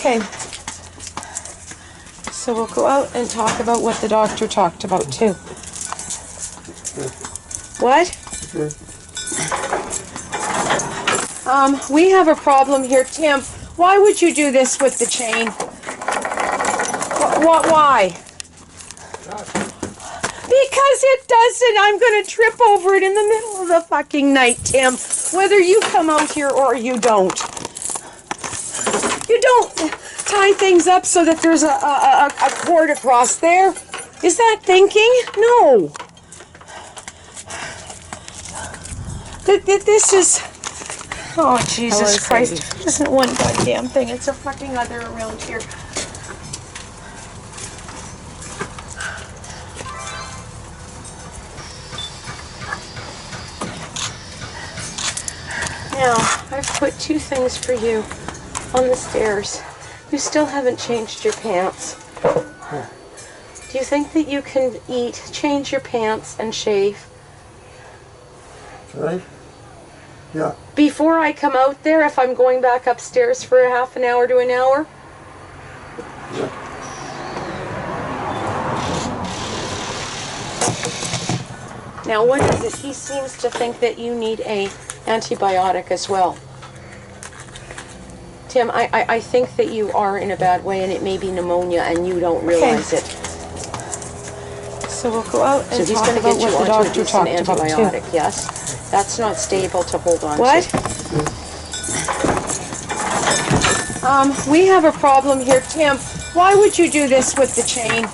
Okay. So we'll go out and talk about what the doctor talked about too. What? We have a problem here, Tim. Why would you do this with the chain? Why? Because it doesn't. I'm going to trip over it in the middle of the fucking night, Tim. Whether you come out here or you don't. You don't tie things up so that there's a cord across there. Is that thinking? No. This is... Oh, Jesus Christ. It isn't one goddamn thing. It's a fucking other around here. Now, I've put two things for you on the stairs. You still haven't changed your pants. Do you think that you can eat, change your pants, and shave? Right? Yeah. Before I come out there, if I'm going back upstairs for a half an hour to an hour? Yeah. Now, what is it? He seems to think that you need a antibiotic as well. Tim, I think that you are in a bad way, and it may be pneumonia, and you don't realize it. So we'll go out and talk about what the doctor talked about too. Yes, that's not stable to hold on to. We have a problem here, Tim. Why would you do this with the chain?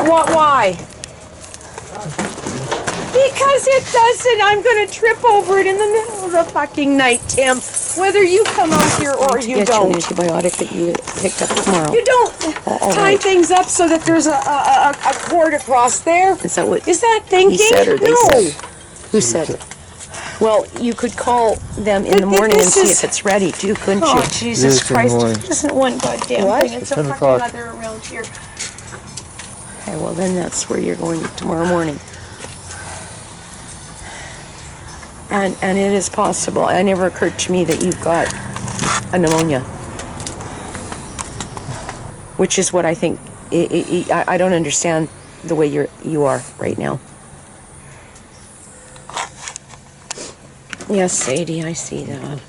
Why? Because it doesn't. I'm going to trip over it in the middle of the fucking night, Tim. Whether you come out here or you don't. Get you an antibiotic that you picked up tomorrow. You don't tie things up so that there's a cord across there. Is that what? Is that thinking? He said or they no. said? Who said it? Well, you could call them in the morning and see if it's ready too, couldn't you? Oh, Jesus Christ. It isn't one goddamn thing. It's a fucking other around here. Okay, well then that's where you're going tomorrow morning. And it is possible. It never occurred to me that you've got a pneumonia. Which is what I think. I don't understand the way you are right now. Yes, Sadie, I see that.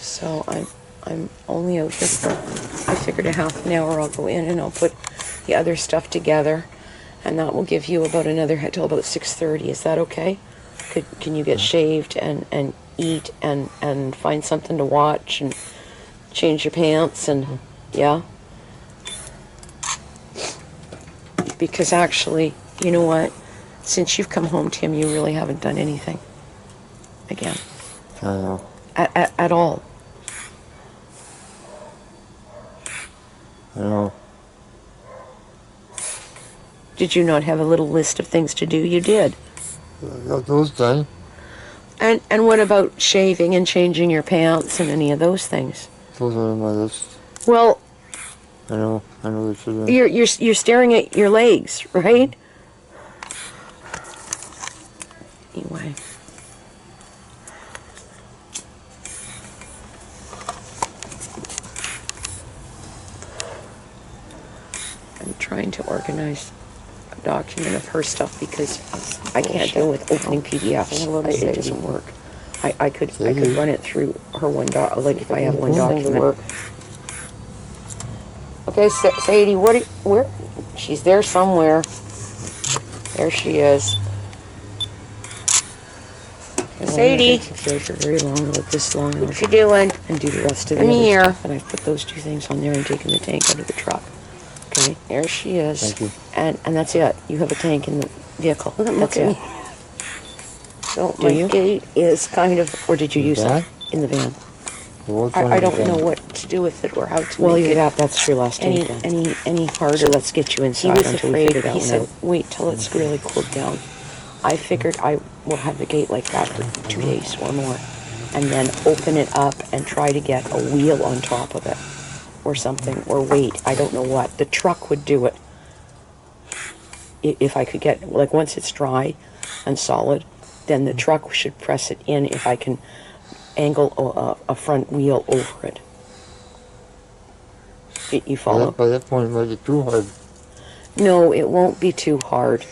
So I'm only out here for, I figured a half an hour. I'll go in and I'll put the other stuff together, and that will give you about another till about 6:30. Is that okay? Can you get shaved and eat and find something to watch and change your pants and yeah? Because actually, you know what? Since you've come home, Tim, you really haven't done anything again. I know. At all. I know. Did you not have a little list of things to do? You did. I got those done. And what about shaving and changing your pants and any of those things? Those are on my list. Well, I know what you're doing. you're staring at your legs, right? Anyway. I'm trying to organize a document of her stuff because I can't deal with opening PDFs. It doesn't work. I could run it through her one doc, like if I have one document. Okay, Sadie, where? She's there somewhere. There she is. Sadie. It takes her very long to look this long. What you doing? And do the rest of the other stuff. And I put those two things on there and taken the tank out of the truck. Okay, there she is. Thank you. And that's it. You have a tank in the vehicle. That's it. So Do you? My gate is kind of, or did you use that in the van? I don't know what to do with it or how to make it. That's true last week. Any harder. So let's get you inside. He was until afraid. we figure it out. He said, now. Wait till it's really cooled down. I figured I will have the gate like that for 2 days or more, and then open it up and try to get a wheel on top of it or something, or wait, I don't know what. The truck would do it. if I could get, like, once it's dry and solid, then the truck should press it in if I can angle a front wheel over it. You follow? By that point, it might be too hard. No, it won't be too hard.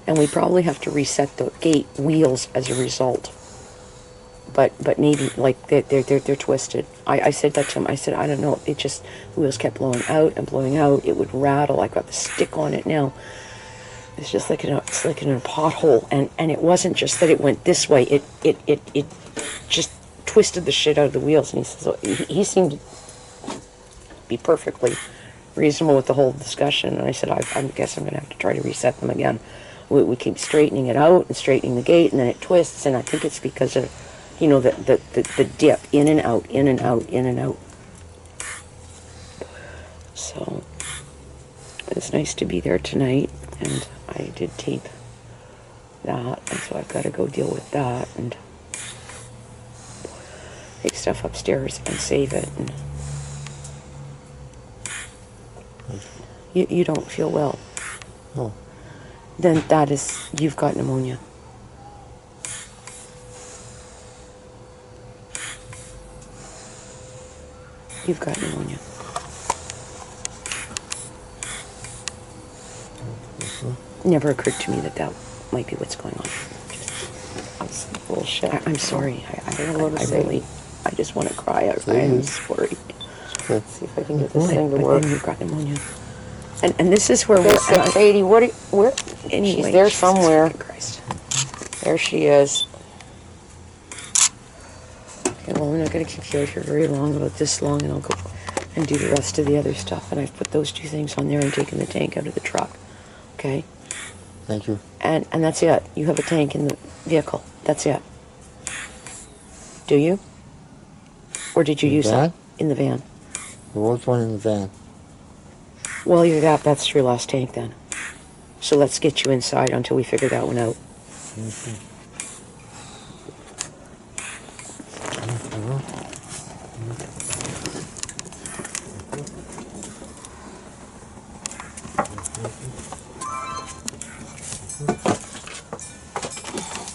And we probably have to reset the gate wheels as a result. But maybe, like, they're twisted. I said that to him. I said, I don't know. It just, the wheels kept blowing out and blowing out. It would rattle. I got the stick on it now. It's just like in a pothole. And it wasn't just that it went this way. It just twisted the shit out of the wheels. And he says, he seemed to be perfectly reasonable with the whole discussion. And I said, I guess I'm going to have to try to reset them again. We keep straightening it out and straightening the gate, and then it twists. And I think it's because of, you know, the dip, in and out, in and out, in and out. So it's nice to be there tonight, and I did tape that, and so I've got to go deal with that and take stuff upstairs and save it. And you don't feel well. No. Then that is, you've got pneumonia. You've got pneumonia. Never occurred to me that that might be what's going on. Just bullshit. I'm sorry. I just want to cry. I am sorry. Okay. See if I can get this thing to work. You've got pneumonia. And this is where we're at. Sadie, where? Anyway, She's there somewhere. Christ. There she is. Okay, well, I'm not going to keep you out here very long, about this long, and I'll go and do the rest of the other stuff. And I've put those two things on there and taken the tank out of the truck. Okay? Thank you. And that's it. You have a tank in the vehicle. That's it. Do you? Or did you In the use van? that in the van? There was one in the van. Well, either that's your last tank then. So let's get you inside until we figure that one out.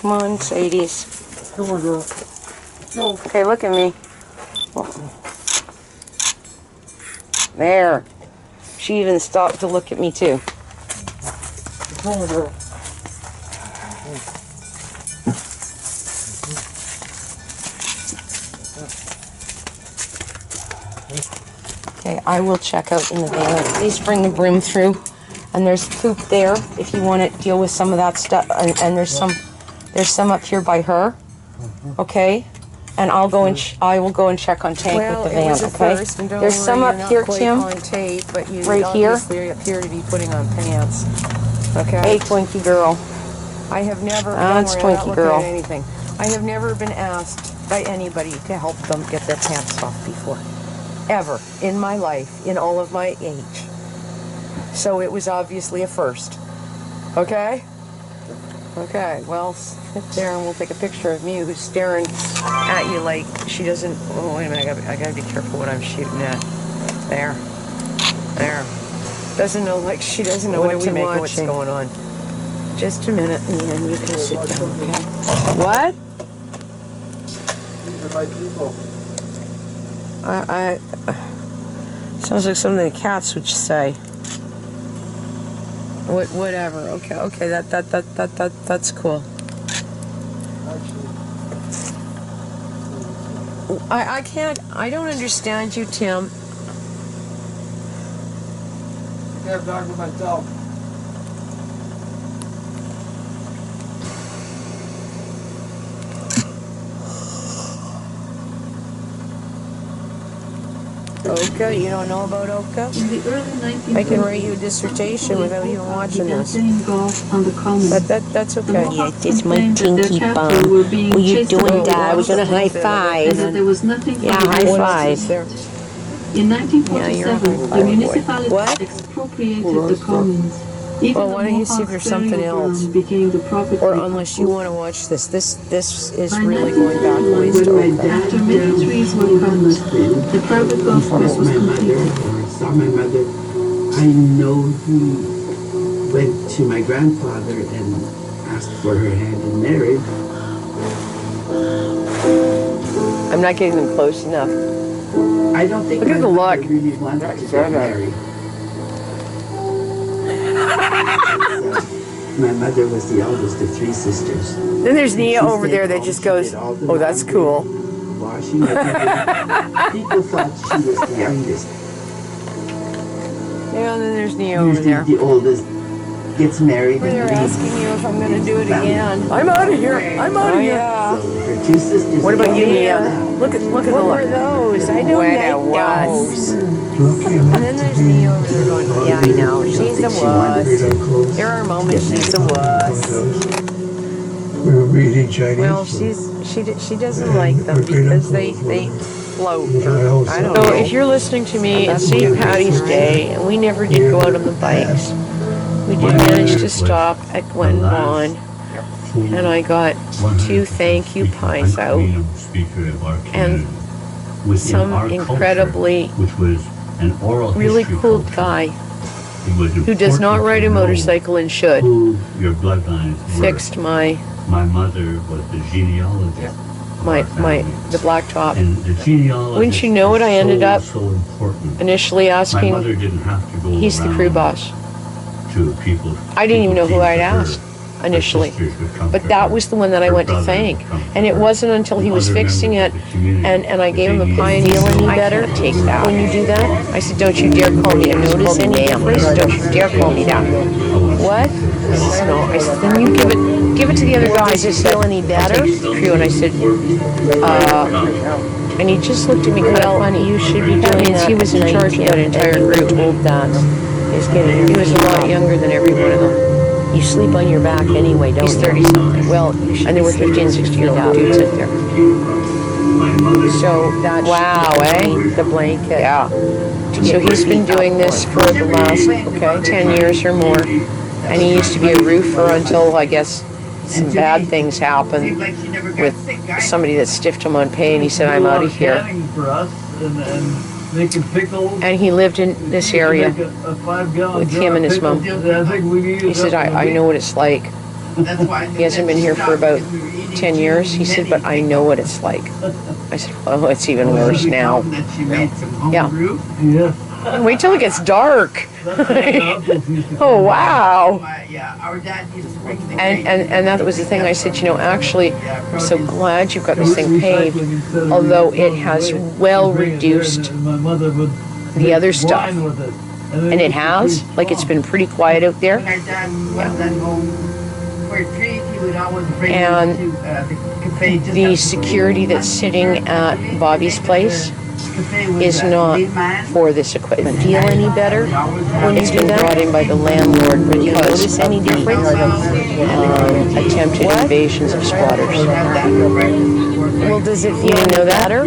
Come on, Sadie's. Come on, girl. Okay, look at me. There. She even stopped to look at me too. Come on, girl. Okay, I will check out in the van. Please bring the broom through. And there's poop there if you want to deal with some of that stuff. And there's some up here by her. Okay? And I'll go and I will go and check on tank with the van, okay? There's some up here, Tim. On tape, but you Right here. obviously appear to be putting on pants. Okay. Hey, Twinkie girl. I have never. That's don't worry, I'm not Twinkie looking girl. at anything. I have never been asked by anybody to help them get their pants off before, ever in my life, in all of my age. So it was obviously a first. Okay. Okay. Well, sit there and we'll take a picture of me who's staring at you like she doesn't. Oh wait a minute! I gotta be careful what I'm shooting at. There. There. Doesn't know, like she doesn't know what to make of what's going on. Just a minute, and then you can sit down, okay? What? These are my people. I sounds like something the cats would say. Whatever. Okay. That's cool. I can't. I don't understand you, Tim. I can't talk to myself. Oka, you don't know about Oka? In the early 1940s, I can write you a dissertation without even watching this. playing golf on the common. But that's okay. Yes, it's my Claimed that their tinky cattle bum. were being What you chased doing, around Dad? We're the gonna high and five. that there was nothing Yeah, for the high animals five. to There. In Yeah, you're a 1947, high the five boy. municipality What? expropriated the commons Even Well, the why don't you see if Mohawk there's something burial else? ground became the property Or of unless you both. want to watch this. This is By really going back a ways to When my Oka. after many trees were cut, the private golf course was my mother completed. or saw my mother, I know he went to my grandfather and asked for her hand in marriage. I'm not getting them close enough. I don't think Look at my the mother look. really wanted to get married. My mother was the eldest of three sisters. Then there's Nia She over stayed there that home. just She goes, did all the oh, that's laundry, cool. Washing everything. People thought she was the youngest. Yeah, and then there's Nia over Usually there. the oldest gets married They're and leaves. asking you if I'm going to do it again. I'm out of here. I'm out of here. So her two sisters. What about you, came Nia? out. Look at the What look. were those? I don't like those. And then there's Nia over there going, yeah, I know. She's a wuss. There are moments she's a wuss. We were reading Chinese. Well, she doesn't like them because they float. I don't know. So if you're listening to me, it's St. Patty's Day, and we never did go out on the bikes. We did manage to stop at Glen Vaughan, and I got 2 thank you pies out, and some incredibly really cool guy who does not ride a motorcycle and should Your bloodlines fixed my mother was the genealogist. of our my family. the blacktop. And the genealogist Wouldn't you know it, I is ended up so important. Initially My asking, mother didn't have to go he's the crew around boss. to people. I didn't even know who people I'd came to her. asked initially. Her sisters would come But to that her. was the one that I Her went to brothers thank. would come to And it her. wasn't until he was Other fixing it members of the community and I that gave him they the pie and needed he said, to I better can't take that. When you do that, I said, don't you dare call me a notice any difference. Don't you dare call me that. What? I said, no. I said, then you give it to the other guys. Does it feel any better? Crew. And I said, and he just looked at me, well, honey, you should be doing that. He was in charge of that entire group. Told that. He was a lot younger than every one of them. You sleep on your back anyway, don't you? He's 30 something. Well, and there were 50 and 60 year old dudes out there. So that's wow, The blanket. Yeah. So he's been doing this for the last 10 years or more. And he used to be a roofer until I guess some bad things happened with somebody that stiffed him on pay and he said, I'm out of here. For us and making pickles. And he lived in this area with him and his mom. He said, I know what it's like. He hasn't been here for about 10 years. He said, but I know what it's like. I said, well, it's even worse now. Yeah. Yeah. Wait till it gets dark. Oh, wow. Our dad used to bring the And that was the thing. I said, actually, I'm so glad you've got this thing paved, although it has well reduced the other stuff. And it has. Like, it's been pretty quiet out there. When our dad was at home for a treat, he would always bring And me to the cafe. Just The up security that's sitting at Bobby's place cafe with is the not lead man. for this equipment. Feel any better when you do that? Brought in by the landlord because any difference? Attempted invasions of squatters. Well, does it feel any better?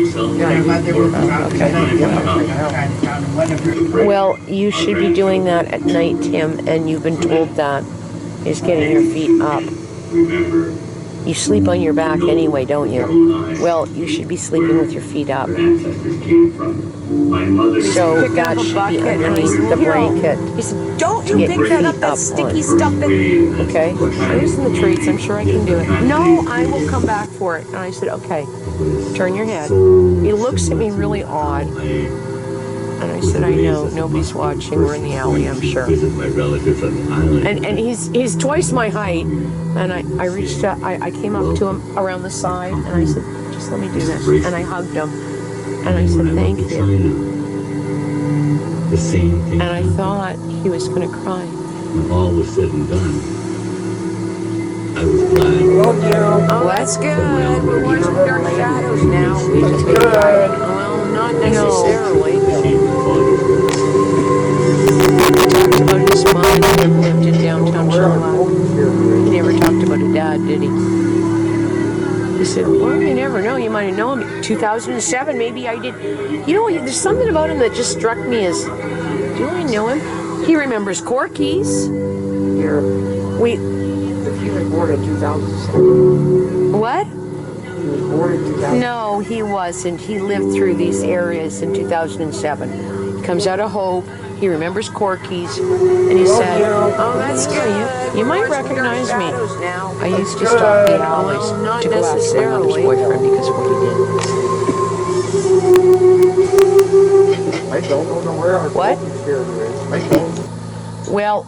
Well, you should be doing that at night, Tim, and you've been told that is getting your feet up. You sleep on your back anyway, don't you? Well, you should be sleeping with your feet up. So that should be underneath the blanket. He said, don't you Get pick your that up, feet that up sticky on. stuff that... Okay? I'm using the treats. I'm sure I can do it. No, I will come back for it. And I said, okay, turn your head. He looks at me really odd. And I said, I know, nobody's watching. We're in the alley, I'm sure. Visit my relatives on the island. And he's twice my height. And I reached out, I came up to him around the side, and I said, just let me do this. And I hugged him. And I said, thank you. The same thing. And I thought he was going to cry. When all was said and done, I was glad. Oh, that's good. We're watching Dark Shadows now. Well, not necessarily. Talked about his mom who lived in downtown Charlotte. He never talked about a dad, did he? He said, well, you never know. You might have known him. 2007, maybe I did. There's something about him that just struck me as, do I know him? He remembers Corky's. here. We He was born in 2007. what? He was born in 2007. No, he wasn't. He lived through these areas in 2007. He comes out of Hope. He remembers Corky's, and he said, "Oh, that's good. You might recognize me. I used to stop the alleys to go after my mother's boyfriend because of what he did." I don't know where our What? focus here is. I don't. Well,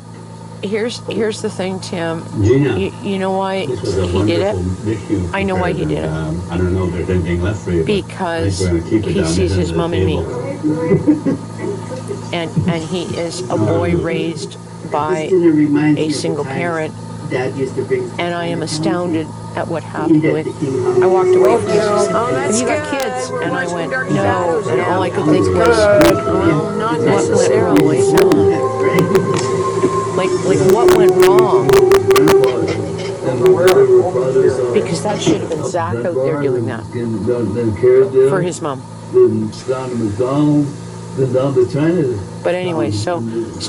here's the thing, Tim. Gina, You know why this was a he did it? wonderful dish you I know why he prepared, did it. and, I don't know if there's anything left for you. but Because I think we're gonna keep it he down sees there his under the mom and me. table. And he is a boy raised by This dinner reminds me a of the single times parent, Dad used to bring. and I am astounded at what Eat happened at with. the King Kong. I walked away from this. She said, Oh, "Have that's you got good. kids?" We're And I watching went, Dark "No." Shadows And now. all I could think was, Well, not what went necessarily. wrong? Like what went wrong? Because that should have been Zach out there doing that for his mom. Then down to McDonald's, then down to China. But anyway, so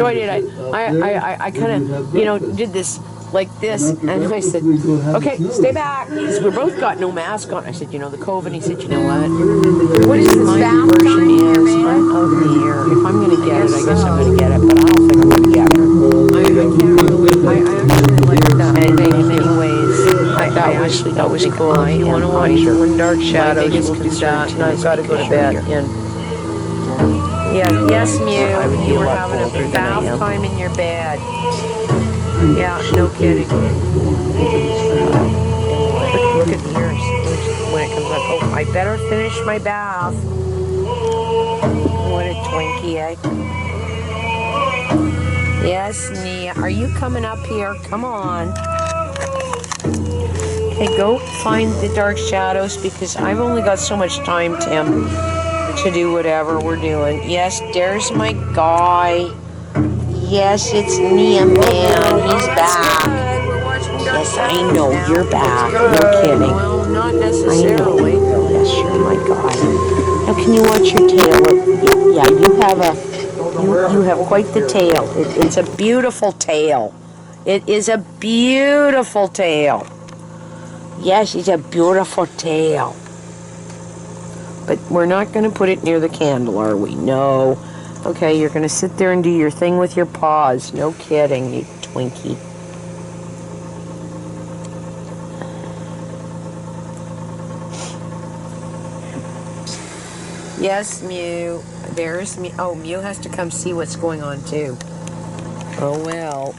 I did. I kind of, did this like this, and I said, "Okay, stay back." Because we both got no mask on. I said, "The COVID." He said, "You know what? What is this My bath version time here, is man? I'm out here. If I'm gonna get it, I guess I'm gonna get it. But I don't think I'm gonna get it. I actually like that. And in many ways, I actually thought was cool. If you want to watch when Dark Shadows, we'll do that. And I've got to go to bed. Yes, Mew. You were having a bath time in your bed. Yeah, no kidding. Look at yours when it comes up. Oh, I better finish my bath. What a Twinkie, eh? Yes, Nia. Are you coming up here? Come on. Okay, go find the Dark Shadows because I've only got so much time, Tim, to do whatever we're doing. Yes, there's my guy. Yes, it's Nia, man. He's back. Yes, I know you're back. No kidding. Well, not necessarily. Yes, you're my guy. Now, can you watch your tail? Yeah, you have quite the tail. It's a beautiful tail. It is a beautiful tail. Yes, it's a beautiful tail. But we're not going to put it near the candle, are we? No. Okay, you're going to sit there and do your thing with your paws. No kidding, you Twinkie. Yes, Mew. There's Mew. Oh, Mew has to come see what's going on, too. Oh, well.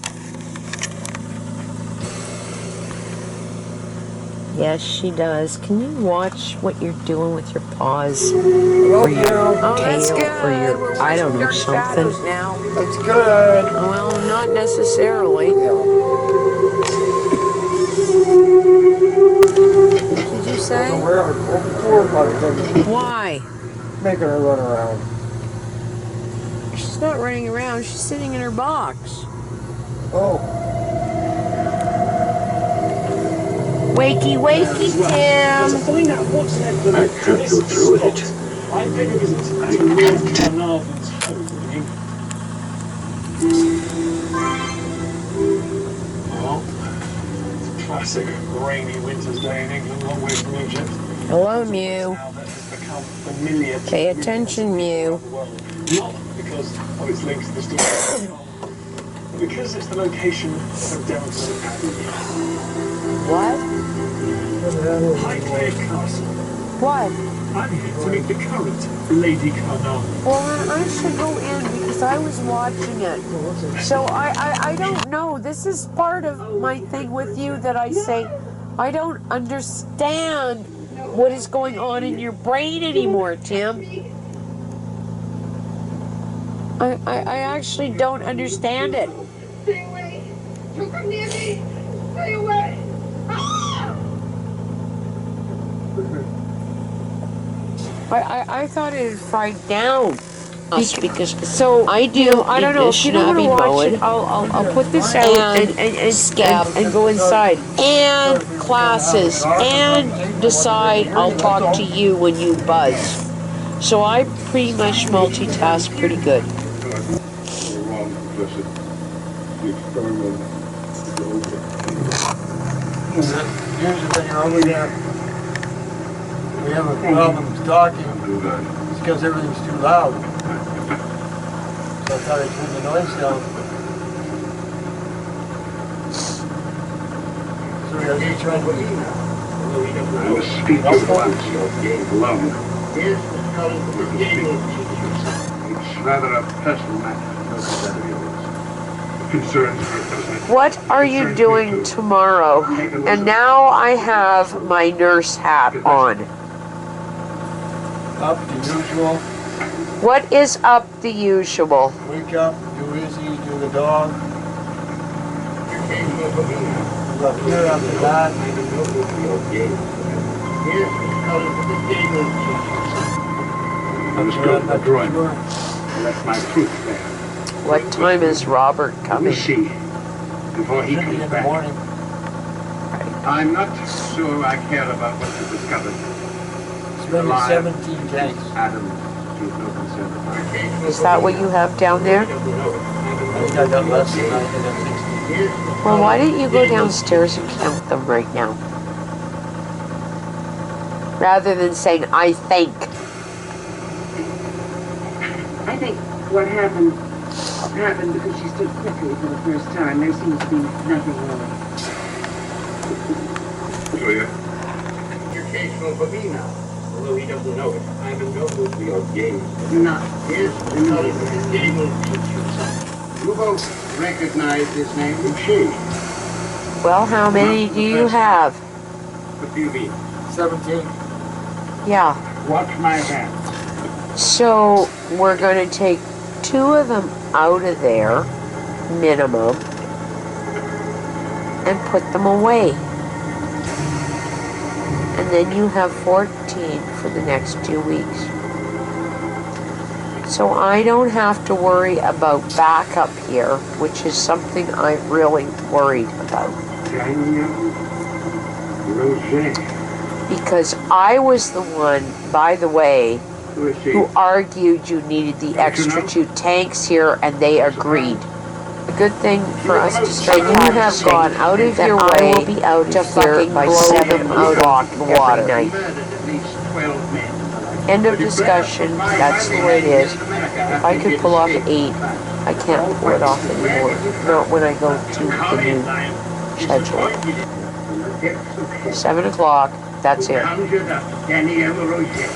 Yes, she does. Can you watch what you're doing with your paws? Or your tail? Or your, I don't know, something? That's good. Well, not necessarily. Did you say? Where our poor mother Why? making her run around. She's not running around. She's sitting in her box. Oh. Wakey, wakey, Tim. Find out what's left of I have to go through with it. I paid a visit to Lord Carnarvon's home. Well, classic rainy winter's day in England, long way from Egypt. Hello, Mew. Now that has become familiar to Pay attention, Mew. the world. Not because of its links to the story, but because it's the location of Downton Abbey. What? Highclere Castle. What? I'm here to meet the current Lady Carnarvon. Well, I should go in because I was watching it. So I don't know. This is part of my thing with you that I say I don't understand what is going on in your brain anymore, Tim. I actually don't understand it. Stay away! Don't come near me! Stay away! I thought it had fried down. Because so I do. I don't know if you don't want to watch it. I'll put this out and go inside and classes and decide. I'll talk to you when you buzz. So I pretty much multitask pretty good. Usually when you're over there, we have a problem talking. It's because everything's too loud. So I thought I'd turn the noise down. So we are trying to I was speaking once of love. It's rather a personal matter. Concerns me. What are you doing tomorrow? And now I have my nurse hat on. up the usual. What is up the usual? Wake up, do Izzy, do the dog. Go up here after that. I was going to the drawing room. I left my proof there. What time is Robert We'll coming? see. Before he Should be comes in the back. morning. I'm not sure I care about what you discovered. It's been Alive. 17 tanks. Adam, you've no concern about it. Is that what you have down there? I think I got less than I did at 16. Well, why didn't you go downstairs and count them right now? Rather than saying, I think. I think what happened because she stood quickly for the first time. There seems to be nothing wrong. Julia? Your case will for me now, although he doesn't know it. I'm in no mood for your games. Not. Yes, because this game will teach you something. You both recognize this name? And she? Well, how many do you have? What do you mean? 17. Yeah. Watch my hand. So we're going to take 2 of them out of there, minimum, and put them away. And then you have 14 for the next 2 weeks. So I don't have to worry about backup here, which is something I've really worried about. Daniel Roger. Because I was the one, by the way, Who is she? who argued you needed the extra 2 tanks here, and they agreed. A good thing for us to start you have gone out of your way will be out to fucking blow them out of the water. Murdered at least 12 men. End of discussion. That's the way it is. If I could pull off 8, I can't pull it off anymore. Not when I go to the new schedule. 7 o'clock. That's it. Conjured up Daniel Roger.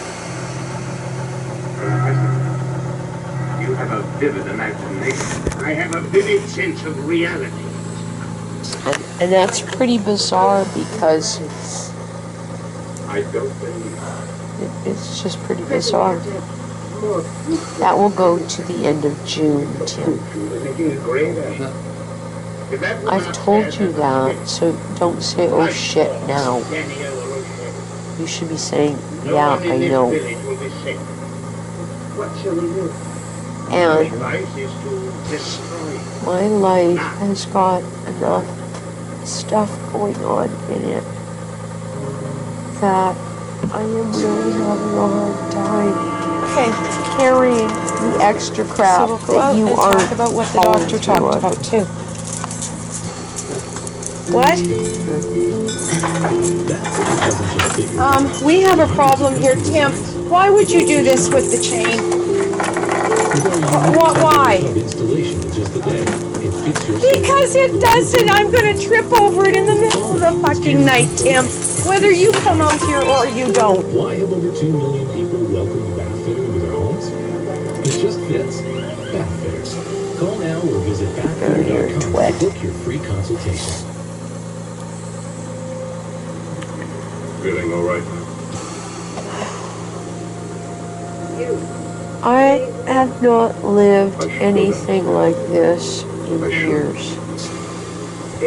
You have a vivid imagination. I have a vivid sense of reality. And that's pretty bizarre because I don't believe. it's just pretty bizarre. That will go to the end of June, Tim. I've told you that, so don't say, oh shit, now. You should be saying, yeah, I know. What shall we do? And Life is to destroy. my life has got enough stuff going on in it that I am really having a hard time carrying the extra crap that you aren't talk about what the calling doctor to talked us. about too. What? We have a problem here, Tim. Why would you do this with the chain? Why? Because it doesn't. I'm gonna trip over it in the middle of the fucking night, Tim. Whether you come out here or you don't. Why have over 2 million people welcomed Bathfitter into their homes? It just fits. Bathfitters. Call now or visit bathfitter.com to book your free consultation. Feeling all right? I have not lived anything like this in years. I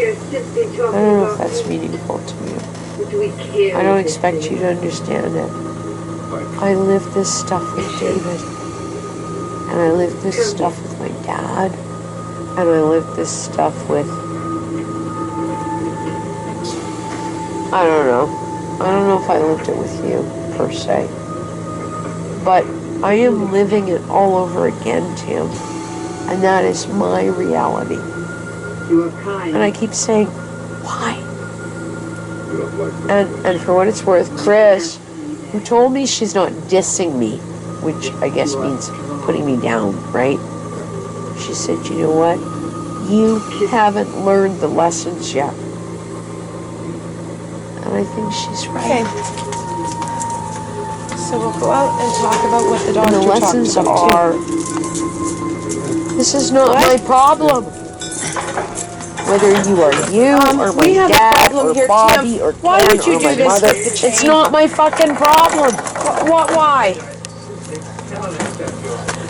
don't know if that's meaningful to you. I don't expect you to understand it. I lived this stuff with David. And I lived this stuff with my dad. And I lived this stuff with... I don't know. I don't know if I lived it with you, per se. But I am living it all over again, Tim. And that is my reality. You are kind. And I keep saying, why? And for what it's worth, Chris, who told me she's not dissing me, which I guess means putting me down, right? She said, you know what? You haven't learned the lessons yet. And I think she's right. Okay. So we'll go out and talk about what the And doctor the lessons talked about are, this is not my problem. Whether you are you, or my we have a dad, problem or here, Bobby, Tim. or Why Ken, would you or do my this mother. with the It's chain? not my fucking problem. Why?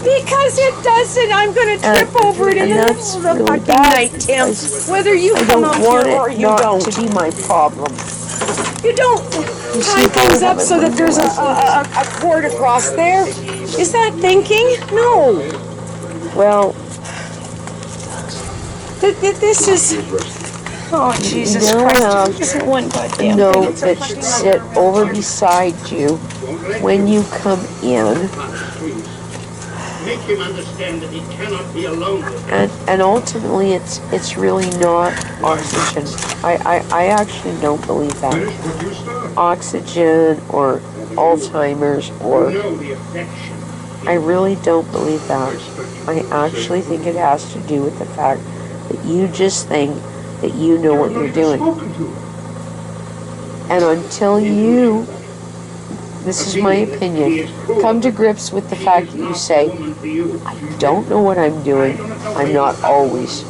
Because it doesn't. I'm going to trip over it in the and middle that's of the really fucking bad night, Tim. because Whether you I come don't out want here or it you not don't. to be my problem. You don't tie things up so that there's a cord across there. Is that thinking? No. Well, This is... Oh, Jesus now Christ. have This isn't one a goddamn note thing. It's a that fucking should sit over beside you when you come in. Make him understand that he cannot be alone. And ultimately, it's really not oxygen. I actually don't believe that. Oxygen or Alzheimer's or... Know the affection. I really don't believe that. I actually think it has to do with the fact that you just think that you know what you're doing. And until you, this is my opinion, come to grips with the fact that you say, I don't know what I'm doing, I'm not always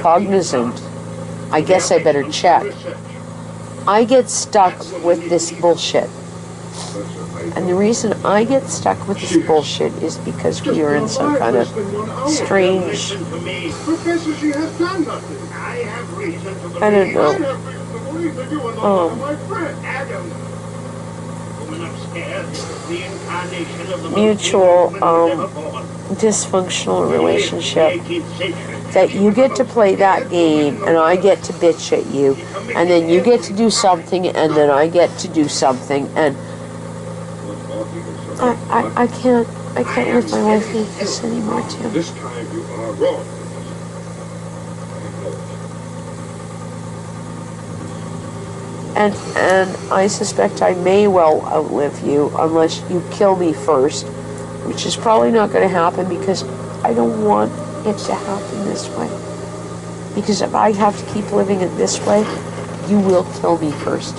cognizant, I guess I better check. I get stuck with this bullshit. And the reason I get stuck with this bullshit is because we are in some kind of strange, I don't know, mutual dysfunctional relationship that you get to play that game and I get to bitch at you and then you get to do something and then I get to do something and I can't live my life like this anymore, Tim. This time you are wrong. And I suspect I may well outlive you unless you kill me first, which is probably not going to happen because I don't want it to happen this way. Because if I have to keep living it this way, you will kill me first.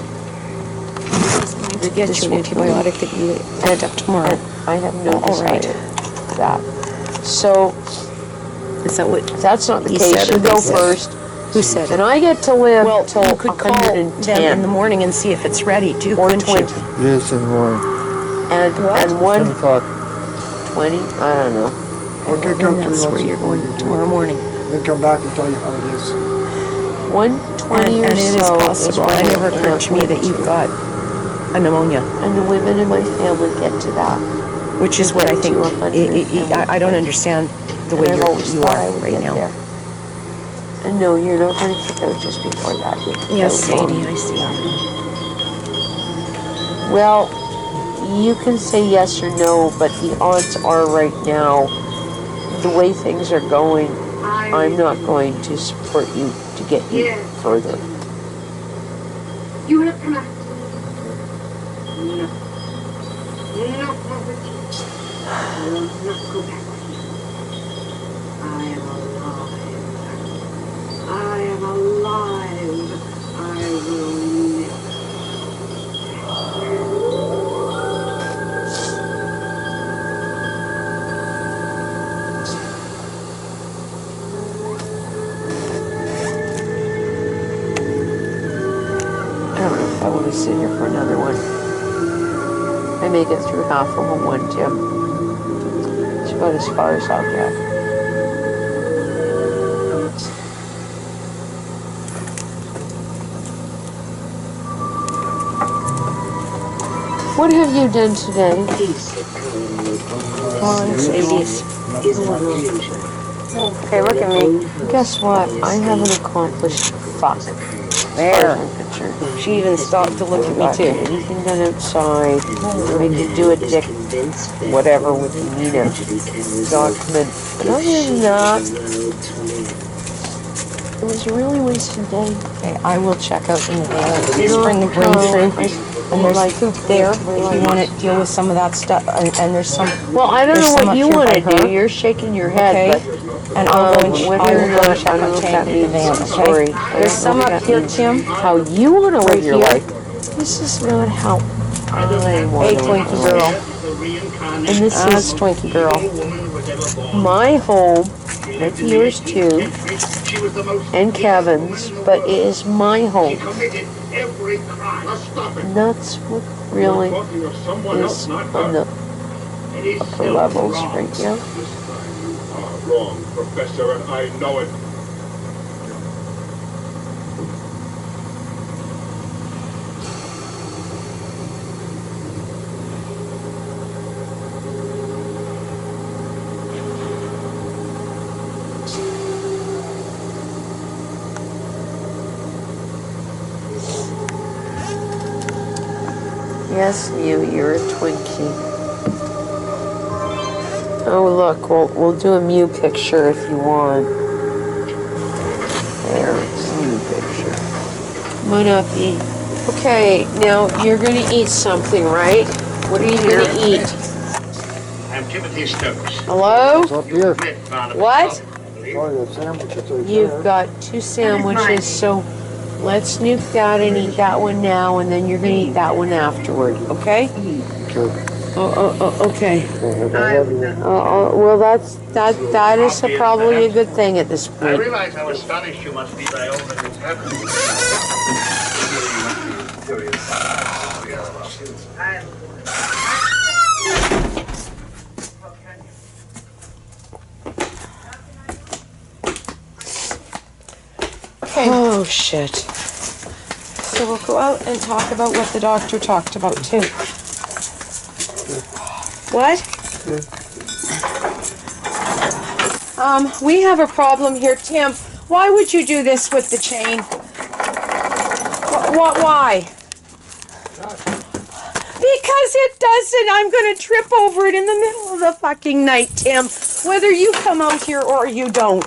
to get you an antibiotic that you end up tomorrow. And I have no All right. desire for that. So, Is that what if that's not the he case, said or you they go said? first. Who said And it? I get to live Well, till you could call them in the 110 morning and see if it's ready too, or couldn't 20. you? Yes, in the morning. And What? 10 one o'clock. 20, I don't know. Okay, And come 3 that's months where you're before going you tomorrow morning. Then come back and tell you how it is. 120 And or it is so possible. what It I never occurred to me that you've got a pneumonia, And the women in my family get to that. which is what I think. To 100. I don't understand the way And I've always you thought I are would right get now. there. And no, you're not going to kick out just before that. Yes, That would be- Sadie, I see. Well, you can say yes or no, but the odds are right now, the way things are going, I'm not going to support you to get you further. You have come after me. No. No, poverty. I will not go back with you. I am alive. I am alive. I will never. I don't know if I want to sit here for another one. I may get through half of a one, Jim. It's about as far as I'll get. What have you done today? Come on, Sadie. Okay, look at me. Guess what? I haven't accomplished fuck. There. She even stopped to look at me too. Anything done outside, I could do a dick, whatever with Nina document. But other than that, it was a really wasted day. Okay, I will check out in the van. Please bring the green through. And there's like poop there if you want to deal with some of that stuff. And there's some. Well, I don't know There's some what up you here want by to do. her. You're shaking your head, Okay. but And I'll go and I whether or will go not, and check I don't on know if Tank that in the means, van. sorry. Okay. There's some up here, Tim. How you want to live your here. life. This is not how I want Hey, to live Twinkie my girl. life. And this That's is Twinkie girl. my home, that's yours too, and Kevin's, but it is my home. And that's what really is on the upper levels right now. Wrong, Professor, and I know it. Yes, you're a Twinkie. Oh look, we'll do a Mew picture if you want. There, it's a Mew picture. Come on up, eat. Okay, now you're gonna eat something, right? What are you gonna eat? I'm Timothy Stokes. Hello? Up here. What? Sorry, that sandwich is right You've there. got 2 sandwiches, so let's nuke that and eat that one now, and then you're gonna eat that one afterward, okay? Okay. Okay. I love you. Well, that is probably a good thing at this I point. realize how astonished you must be by all that has happened. Okay. Oh shit. So we'll go out and talk about what the doctor talked about too. What? We have a problem here, Tim. Why would you do this with the chain? Why? Because it doesn't. I'm going to trip over it in the middle of the fucking night, Tim. Whether you come out here or you don't.